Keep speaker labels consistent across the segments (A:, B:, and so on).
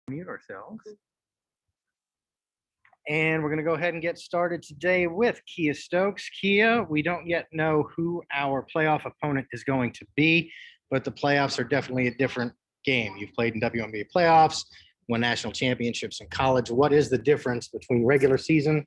A: Mute ourselves. And we're going to go ahead and get started today with Kia Stokes. Kia, we don't yet know who our playoff opponent is going to be, but the playoffs are definitely a different game. You've played in WNBA playoffs, won national championships in college. What is the difference between regular season,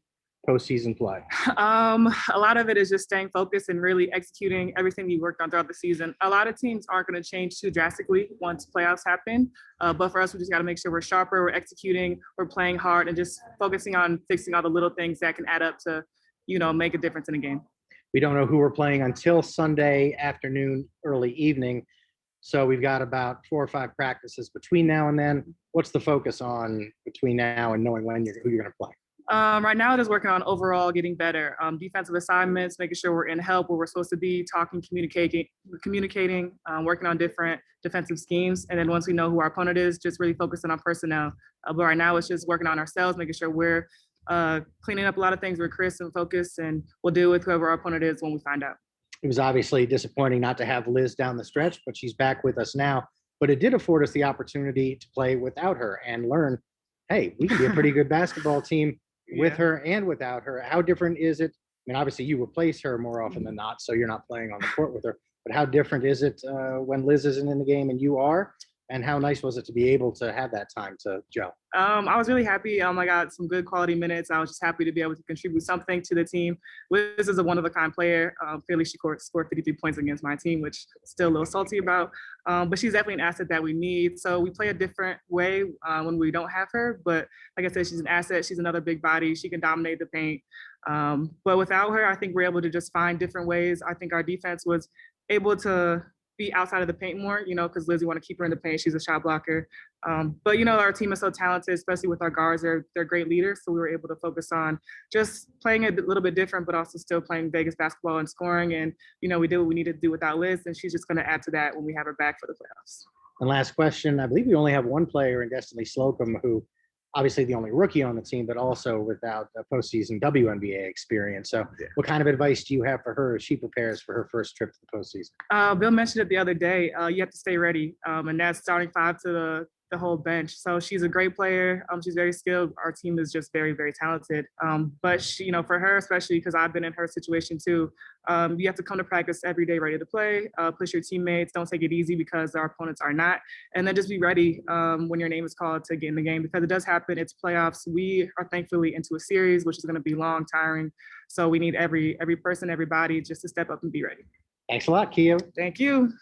A: postseason play?
B: A lot of it is just staying focused and really executing everything we worked on throughout the season. A lot of teams aren't going to change too drastically once playoffs happen. But for us, we just got to make sure we're sharper, we're executing, we're playing hard, and just focusing on fixing all the little things that can add up to, make a difference in a game.
A: We don't know who we're playing until Sunday afternoon, early evening. So we've got about 4 or 5 practices between now and then. What's the focus on between now and knowing who you're going to play?
B: Right now, just working on overall getting better. Defensive assignments, making sure we're in help where we're supposed to be, talking, communicating, working on different defensive schemes. And then once we know who our opponent is, just really focusing on personnel. But right now, it's just working on ourselves, making sure we're cleaning up a lot of things. We're crisp and focused, and we'll deal with whoever our opponent is when we find out.
A: It was obviously disappointing not to have Liz down the stretch, but she's back with us now. But it did afford us the opportunity to play without her and learn, hey, we can be a pretty good basketball team with her and without her. How different is it? I mean, obviously you replace her more often than not, so you're not playing on the court with her. But how different is it when Liz isn't in the game and you are? And how nice was it to be able to have that time to gel?
B: I was really happy. I got some good quality minutes. I was just happy to be able to contribute something to the team. Liz is a one-of-a-kind player. Clearly, she scored 53 points against my team, which still a little salty about. But she's definitely an asset that we need. So we play a different way when we don't have her. But like I said, she's an asset. She's another big body. She can dominate the paint. But without her, I think we're able to just find different ways. I think our defense was able to be outside of the paint more, because Liz, we want to keep her in the paint. She's a shot blocker. But, our team is so talented, especially with our guards. They're great leaders. So we were able to focus on just playing a little bit different, but also still playing Vegas basketball and scoring. And, we did what we needed to do without Liz. And she's just going to add to that when we have her back for the playoffs.
A: And last question, I believe we only have one player in Destiny Slocum who obviously the only rookie on the team, but also without a postseason WNBA experience. So what kind of advice do you have for her as she prepares for her first trip to the postseason?
B: Bill mentioned it the other day. You have to stay ready. And that's starting 5 to the whole bench. So she's a great player. She's very skilled. Our team is just very, very talented. But she, for her, especially because I've been in her situation too, you have to come to practice every day ready to play, push your teammates, don't take it easy because our opponents are not. And then just be ready when your name is called to get in the game, because it does happen. It's playoffs. We are thankfully into a series, which is going to be long, tiring. So we need every person, everybody just to step up and be ready.
A: Thanks a lot, Kia.
B: Thank you.